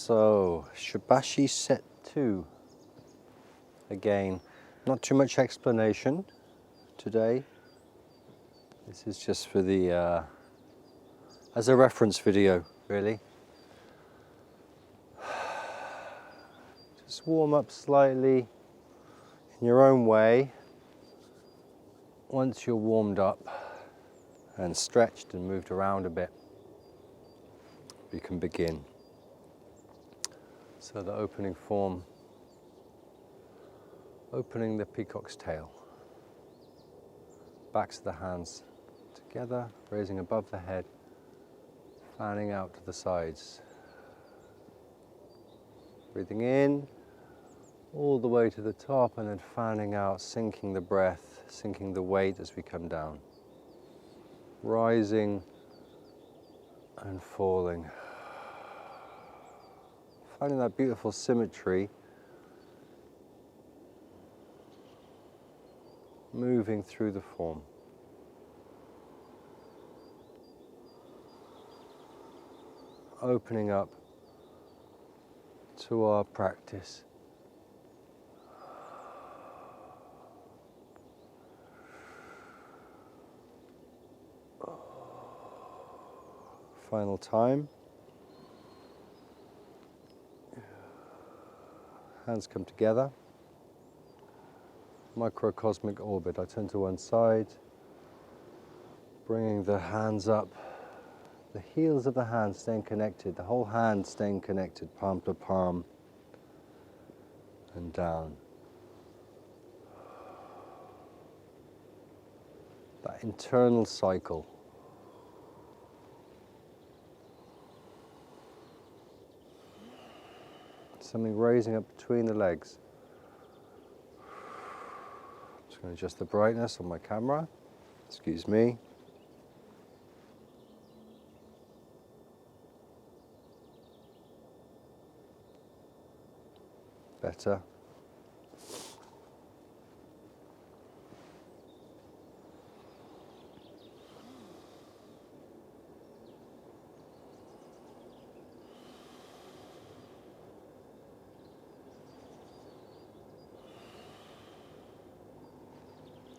So, Shibashi Set 2. Again, not too much explanation today. This is just for the, as a reference video, really. Just warm up slightly in your own way. Once you're warmed up and stretched and moved around a bit, you can begin. So the opening form, opening the peacock's tail. Backs of the hands together, raising above the head, fanning out to the sides. Breathing in, all the way to the top, and then fanning out, sinking the breath, sinking the weight as we come down. Rising and falling. Finding that beautiful symmetry, moving through the form. Opening up to our practice. Final time. Hands come together. Microcosmic orbit. I turn to one side, bringing the hands up. The heels of the hands staying connected. The whole hand staying connected, palm to palm, and down. That internal cycle. Something raising up between the legs. Just going to adjust the brightness on my camera. Excuse me. Better.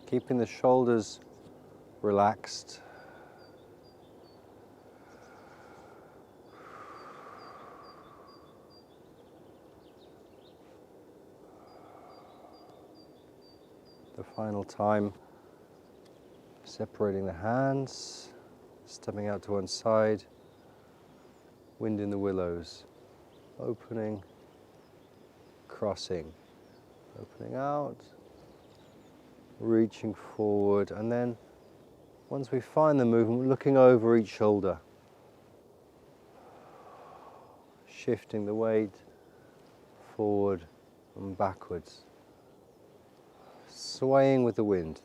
Keeping the shoulders relaxed. The final time, separating the hands, stepping out to one side, wind in the willows, opening, crossing, opening out, reaching forward, and then once we find the movement, looking over each shoulder, shifting the weight forward and backwards, swaying with the wind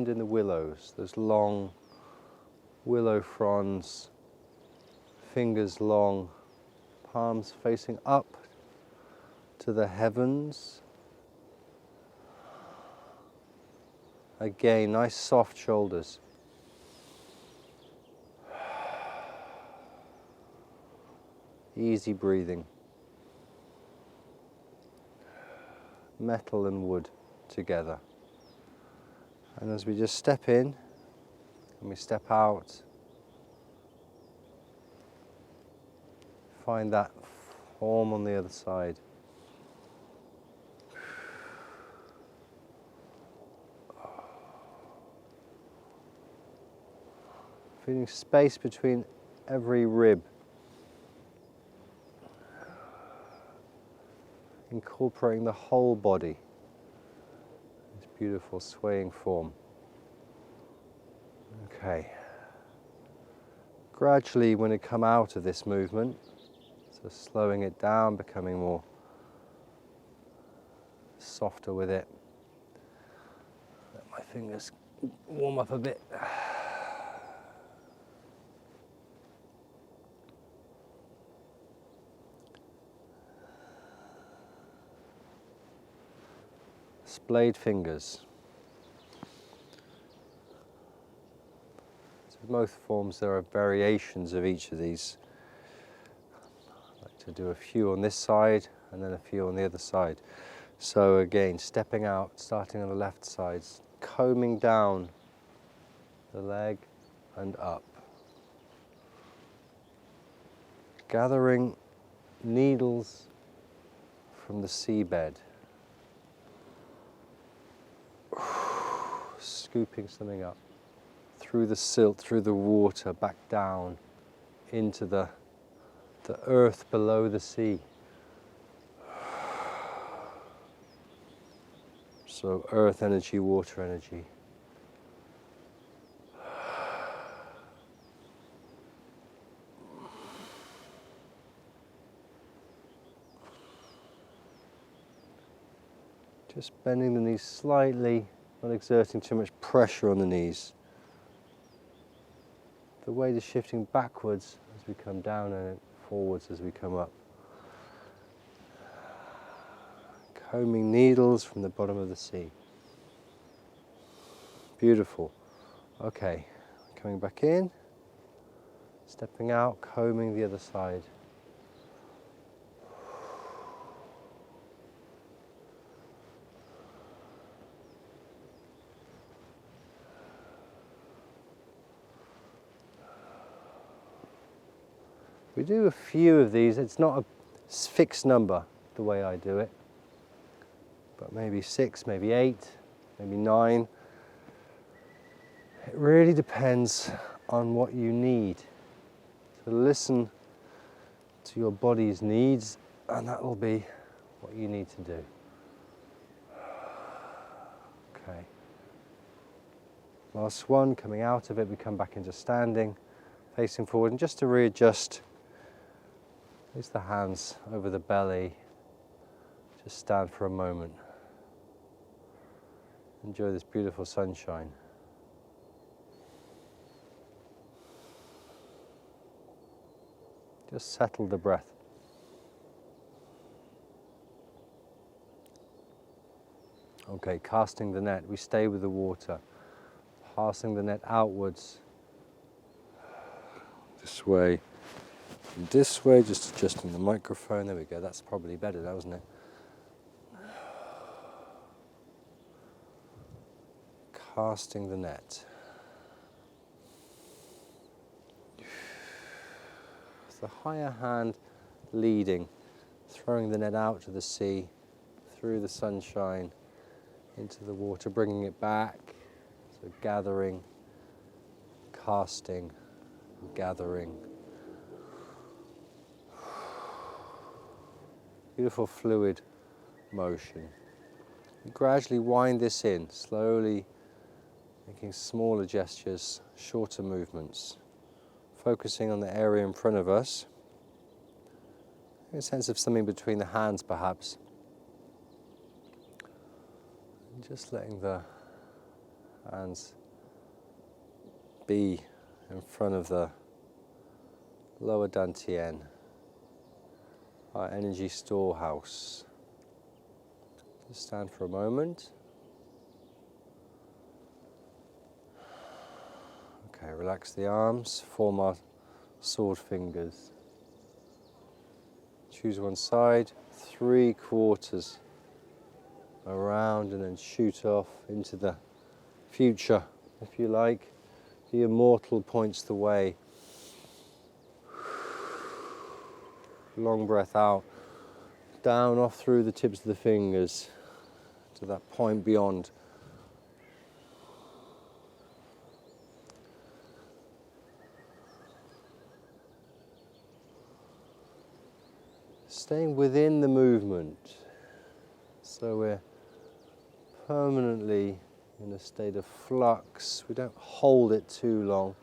in the willows, those long willow fronds, fingers long, palms facing up to the heavens. Again, nice soft shoulders. Easy breathing. Metal and wood together. And as we just step in and we step out, find that form on the other side. Feeling space between every rib. Incorporating the whole body. This beautiful swaying form. Okay. Gradually, when we come out of this movement, so slowing it down, becoming more softer with it. Let my fingers warm up a bit. Splayed fingers. So with both forms there are variations of each of these. I like to do a few on this side and then a few on the other side. So again, stepping out, starting on the left side, combing down the leg and up. Gathering needles from the seabed. Scooping something up through the silt, through the water, back down into the earth below the sea. So earth energy, water energy. Just bending the knees slightly, not exerting too much pressure on the knees. The weight is shifting backwards as we come down and forwards as we come up. Combing needles from the bottom of the sea. Beautiful. Okay, coming back in, stepping out, combing the other side. We do a few of these. It's not a fixed number the way I do it, but maybe 6, maybe 8, maybe 9. It really depends on what you need. So listen to your body's needs, and that will be what you need to do. Okay. Last one, coming out of it, we come back into standing, facing forward, and just to readjust, place the hands over the belly. Just stand for a moment. Enjoy this beautiful sunshine. Just settle the breath. Okay, casting the net, we stay with the water. Passing the net outwards. This way. And this way, just adjusting the microphone. There we go, that's probably better now, isn't it? Casting the net. The higher hand leading, throwing the net out to the sea, through the sunshine, into the water, bringing it back. So gathering, casting, gathering. Beautiful fluid motion. You gradually wind this in, slowly making smaller gestures, shorter movements. Focusing on the area in front of us. A sense of something between the hands perhaps. And just letting the hands be in front of the lower dantian, our energy storehouse. Just stand for a moment. Okay, relax the arms, form our sword fingers. Choose one side, 3/4 around and then shoot off into the future, if you like. The immortal points the way. Long breath out, down off through the tips of the fingers to that point beyond. Staying within the movement, so we're permanently in a state of flux. We don't hold it too long.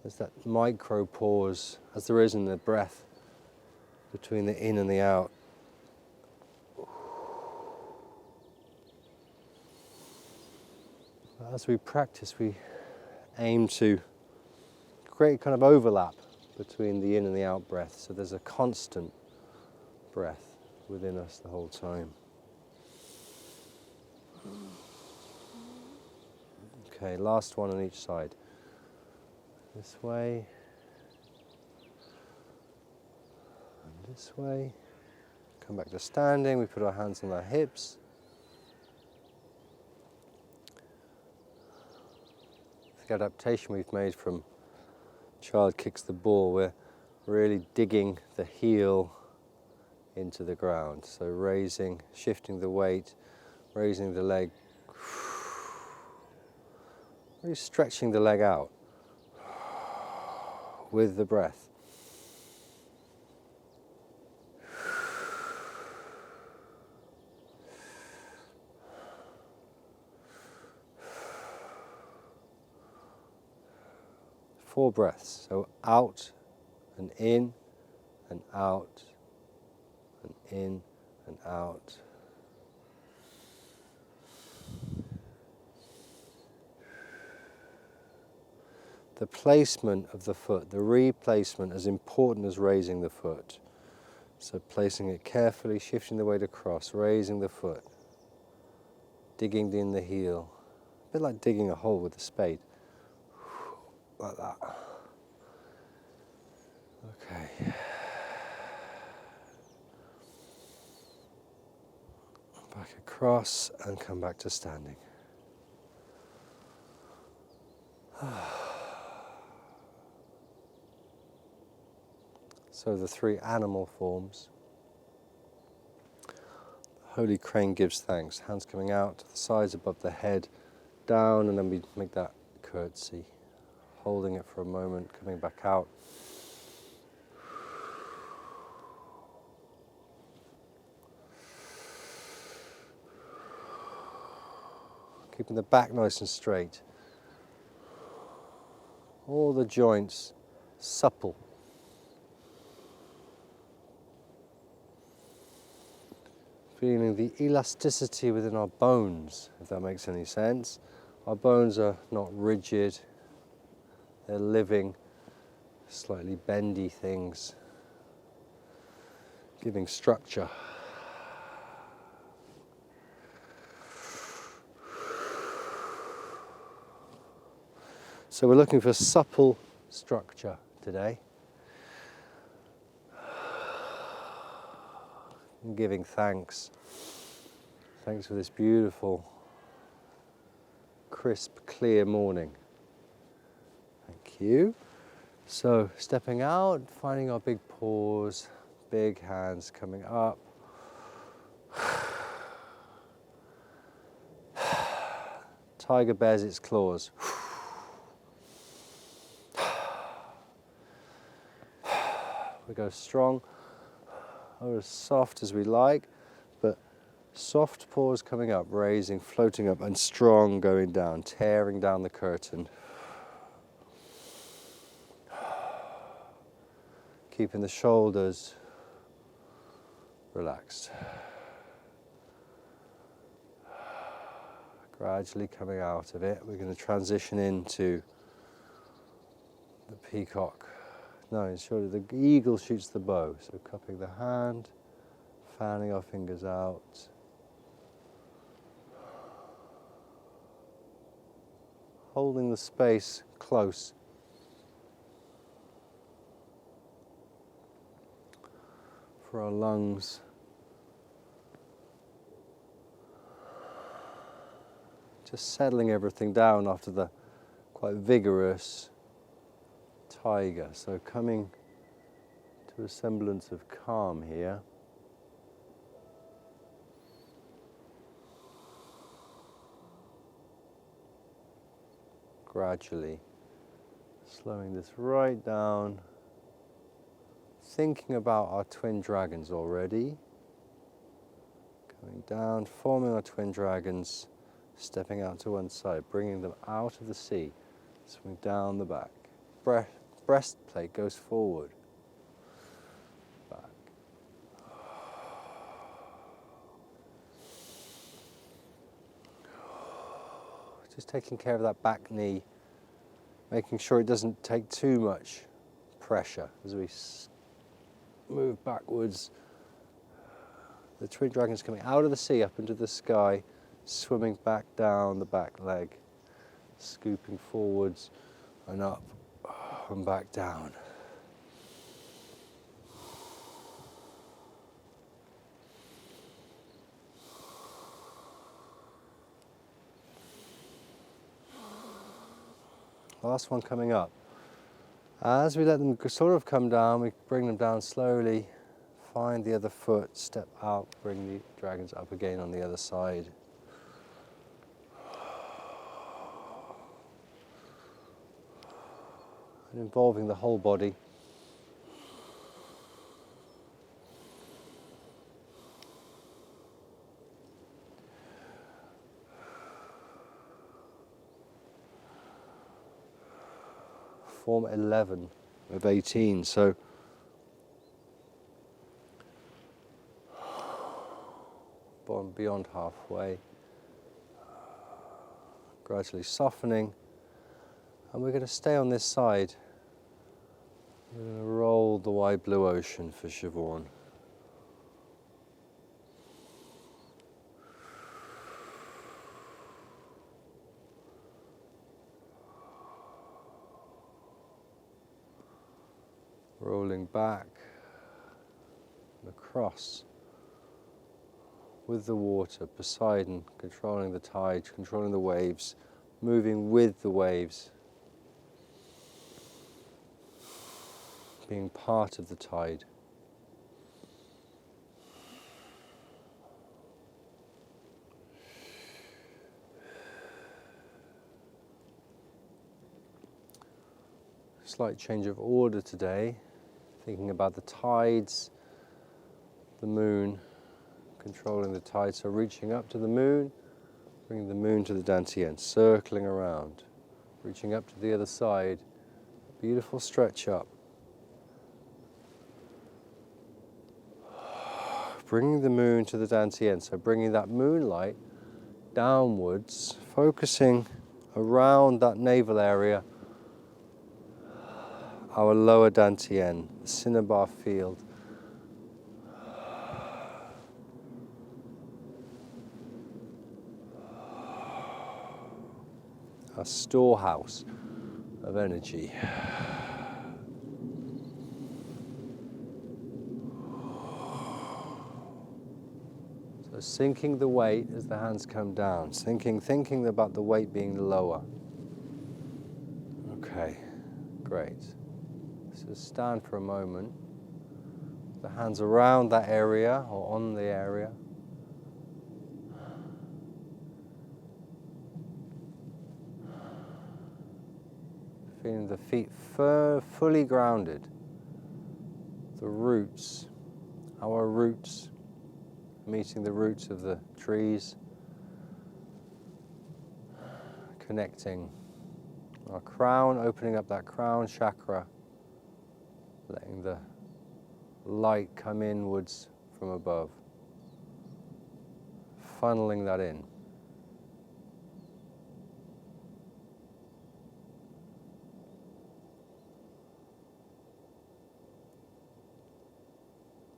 There's that micro pause, as there is in the breath, between the in and the out. As we practice, we aim to create kind of overlap between the in and the out breath, so there's a constant breath within us the whole time. Okay, last one on each side. This way. this way. Come back to standing, we put our hands on our hips. The adaptation we've made from child kicks the ball, we're really digging the heel into the ground. So raising, shifting the weight, raising the leg, really stretching the leg out with the breath. Four breaths, so out and in and out and in and out. The placement of the foot, the replacement, as important as raising the foot. So placing it carefully, shifting the weight across, raising the foot, digging in the heel. A bit like digging a hole with a spade. Like that. Okay. Back across and come back to standing. So the three animal forms. Holy crane gives thanks. Hands coming out to the sides above the head, down, and then we make that curtsy. Holding it for a moment, coming back out. Keeping the back nice and straight. All the joints supple. Feeling the elasticity within our bones, if that makes any sense. Our bones are not rigid. They're living, slightly bendy things, giving structure. So we're looking for supple structure today. And giving thanks. Thanks for this beautiful, crisp, clear morning. Thank you. So stepping out, finding our big paws, big hands coming up. Tiger bares its claws. We go strong, or as soft as we like, but soft paws coming up, raising, floating up, and strong going down, tearing down the curtain. Keeping the shoulders relaxed. Gradually coming out of it, we're going to transition into the peacock. No, surely the eagle shoots the bow. So cupping the hand, fanning our fingers out. Holding the space close. For our lungs. Just settling everything down after the quite vigorous tiger. So coming to a semblance of calm here. Gradually slowing this right down. Thinking about our twin dragons already. Coming down, forming our twin dragons, stepping out to one side, bringing them out of the sea, swimming down the back. Breastplate goes forward, back. Just taking care of that back knee, making sure it doesn't take too much pressure as we move backwards. The twin dragons coming out of the sea up into the sky, swimming back down the back leg, scooping forwards and up and back down. Last one coming up. As we let them sort of come down, we bring them down slowly, find the other foot, step out, bring the dragons up again on the other side. And involving the whole body. Form 11 of 18, so beyond halfway, gradually softening, and we're going to stay on this side. We're going to roll the wide blue ocean for Siobhan. Rolling back and across with the water, Poseidon controlling the tide, controlling the waves, moving with the waves, being part of the tide. Slight change of order today, thinking about the tides, the moon, controlling the tide, so reaching up to the moon, bringing the moon to the dantian, circling around, reaching up to the other side, beautiful stretch up. Bringing the moon to the dantian, so bringing that moonlight downwards, focusing around that navel area, our lower dantian, the cinnabar field. Our storehouse of energy. So sinking the weight as the hands come down, thinking about the weight being lower. Okay, great. So stand for a moment. The hands around that area or on the area. Feeling the feet fully grounded. The roots, our roots, meeting the roots of the trees. Connecting our crown, opening up that crown chakra. Letting the light come inwards from above. Funneling that in.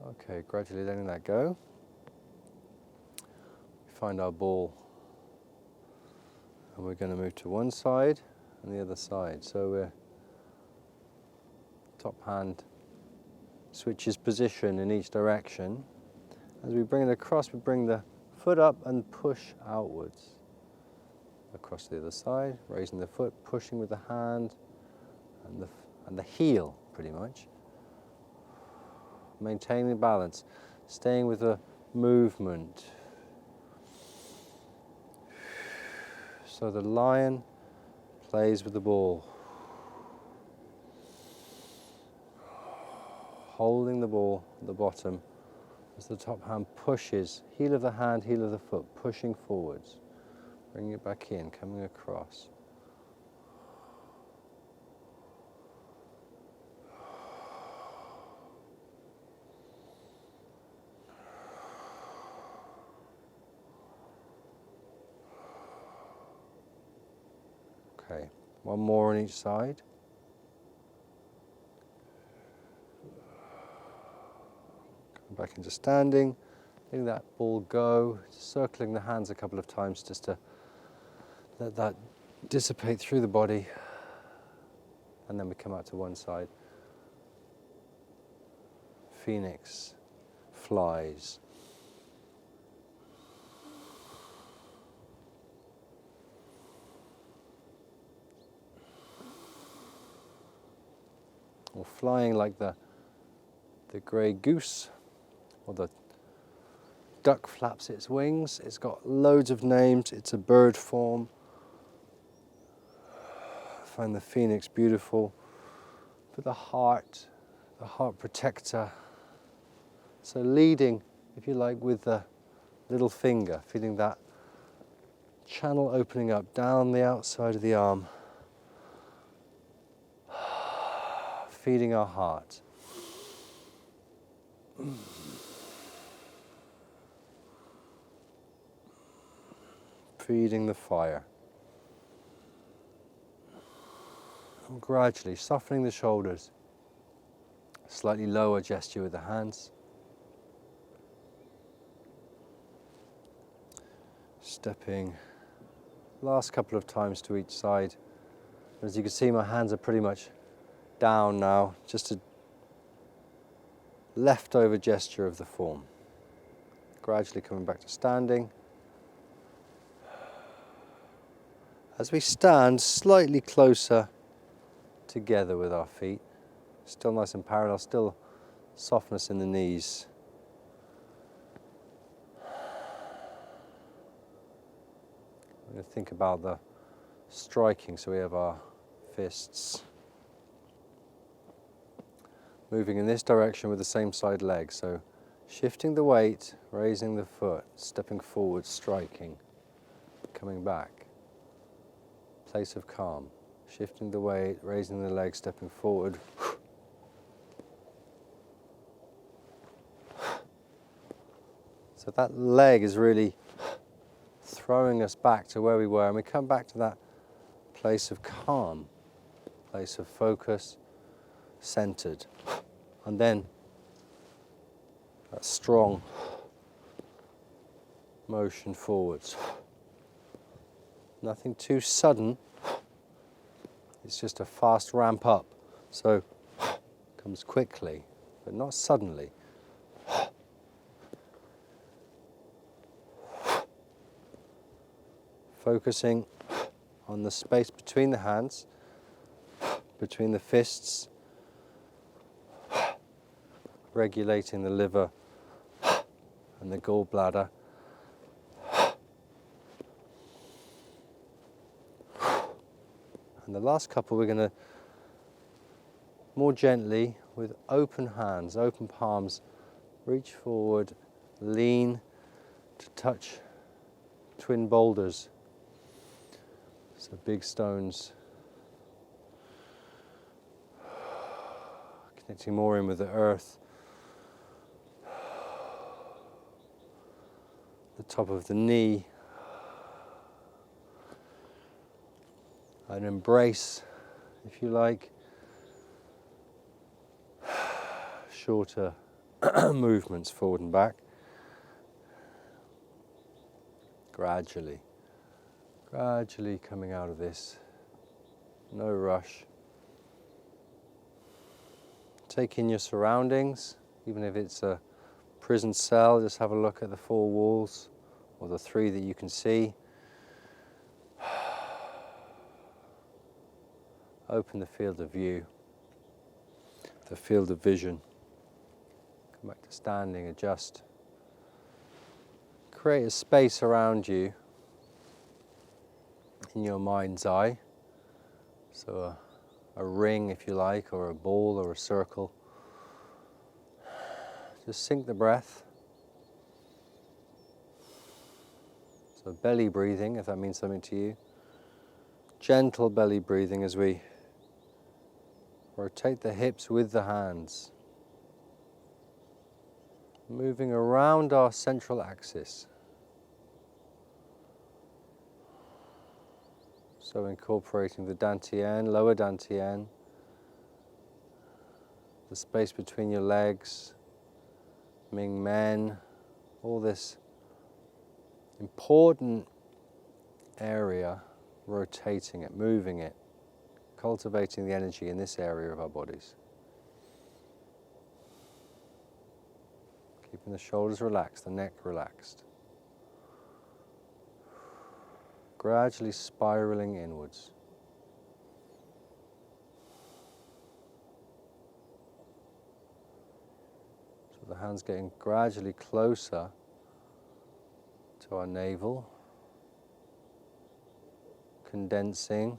Okay, gradually letting that go. We find our ball. And we're going to move to one side and the other side. So we're top hand switches position in each direction. As we bring it across, we bring the foot up and push outwards. Across the other side, raising the foot, pushing with the hand and the heel, pretty much. Maintaining balance, staying with the movement. So the lion plays with the ball. Holding the ball at the bottom as the top hand pushes, heel of the hand, heel of the foot, pushing forwards. Bringing it back in, coming across. Okay, one more on each side. Come back into standing, letting that ball go, circling the hands a couple of times just to let that dissipate through the body. And then we come out to one side. Phoenix flies. or flying like the grey goose, or the duck flaps its wings. It's got loads of names. It's a bird form. I find the phoenix beautiful. But the heart protector. So leading, if you like, with the little finger, feeling that channel opening up down the outside of the arm, feeding our heart. Feeding the fire. And gradually softening the shoulders. Slightly lower gesture with the hands. Stepping last couple of times to each side. As you can see, my hands are pretty much down now, just a leftover gesture of the form. Gradually coming back to standing. As we stand slightly closer together with our feet, still nice and parallel, still softness in the knees. I'm going to think about the striking, so we have our fists moving in this direction with the same side leg, so shifting the weight, raising the foot, stepping forward, striking, coming back. Place of calm, shifting the weight, raising the leg, stepping forward. So that leg is really throwing us back to where we were, and we come back to that place of calm, place of focus, centered. And then that strong motion forwards. Nothing too sudden, it's just a fast ramp up. So comes quickly, but not suddenly. Focusing on the space between the hands, between the fists, regulating the liver and the gallbladder. And the last couple we're going to more gently, with open hands, open palms, reach forward, lean to touch twin boulders. So big stones. Connecting more in with the earth. The top of the knee. And embrace, if you like, shorter movements forward and back. Gradually coming out of this. No rush. Take in your surroundings, even if it's a prison cell, just have a look at the four walls, or the three that you can see. Open the field of view, the field of vision. Come back to standing, adjust. Create a space around you in your mind's eye. So a ring, if you like, or a ball or a circle. Just sink the breath. So belly breathing, if that means something to you. Gentle belly breathing as we rotate the hips with the hands. Moving around our central axis. So incorporating the dantian, lower dantian, the space between your legs, Ming Men, all this important area, rotating it, moving it, cultivating the energy in this area of our bodies. Keeping the shoulders relaxed, the neck relaxed. Gradually spiraling inwards. The hands getting gradually closer to our navel, condensing.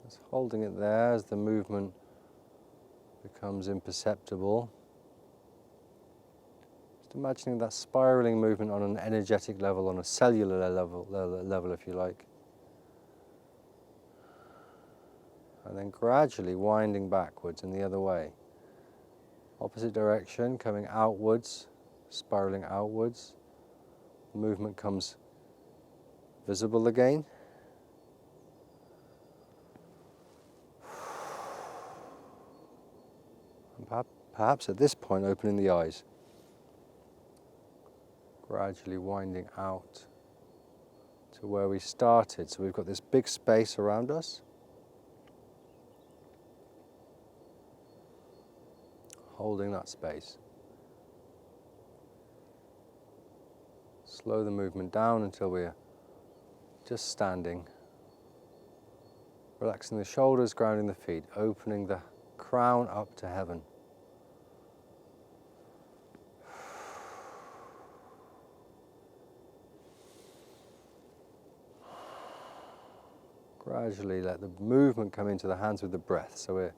Just holding it there as the movement becomes imperceptible. Just imagining that spiraling movement on an energetic level, on a cellular level if you like. And then gradually winding backwards in the other way. Opposite direction, coming outwards, spiraling outwards. The movement comes visible again. And perhaps at this point opening the eyes. Gradually winding out to where we started. So we've got this big space around us. Holding that space. Slow the movement down until we're just standing. Relaxing the shoulders, grounding the feet, opening the crown up to heaven. Gradually let the movement come into the hands with the breath. So we're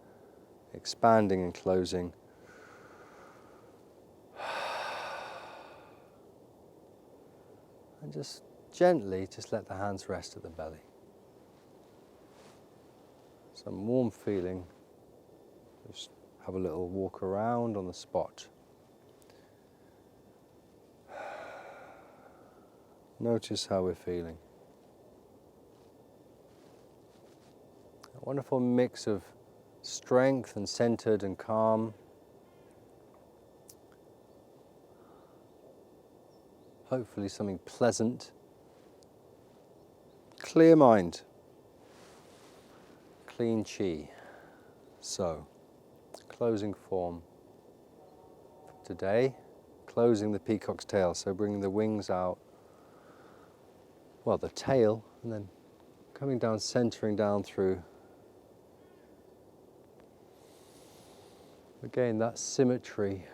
expanding and closing. And just gently, just let the hands rest at the belly. Some warm feeling. Just have a little walk around on the spot. Notice how we're feeling. A wonderful mix of strength and centered and calm. Hopefully something pleasant. Clear mind. Clean chi. So, closing form for today. Closing the peacock's tail, so bringing the wings out. Well, the tail, and then coming down, centering down through. Again, that symmetry.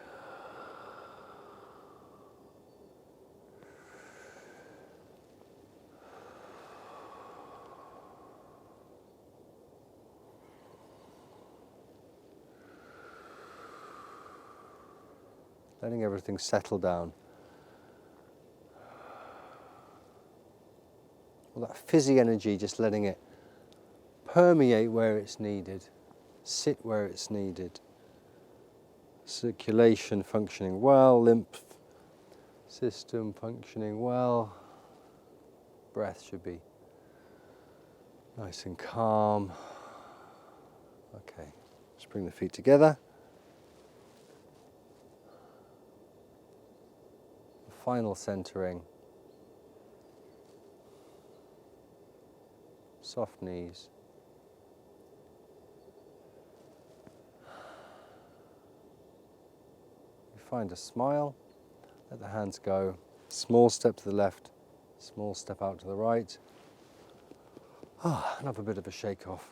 Letting everything settle down. Well, that fizzy energy, just letting it permeate where it's needed, sit where it's needed. Circulation functioning well, lymph system functioning well. Breath should be nice and calm. Okay, let's bring the feet together. Final centering. Soft knees. You find a smile. Let the hands go. Small step to the left. Small step out to the right. And have a bit of a shake off.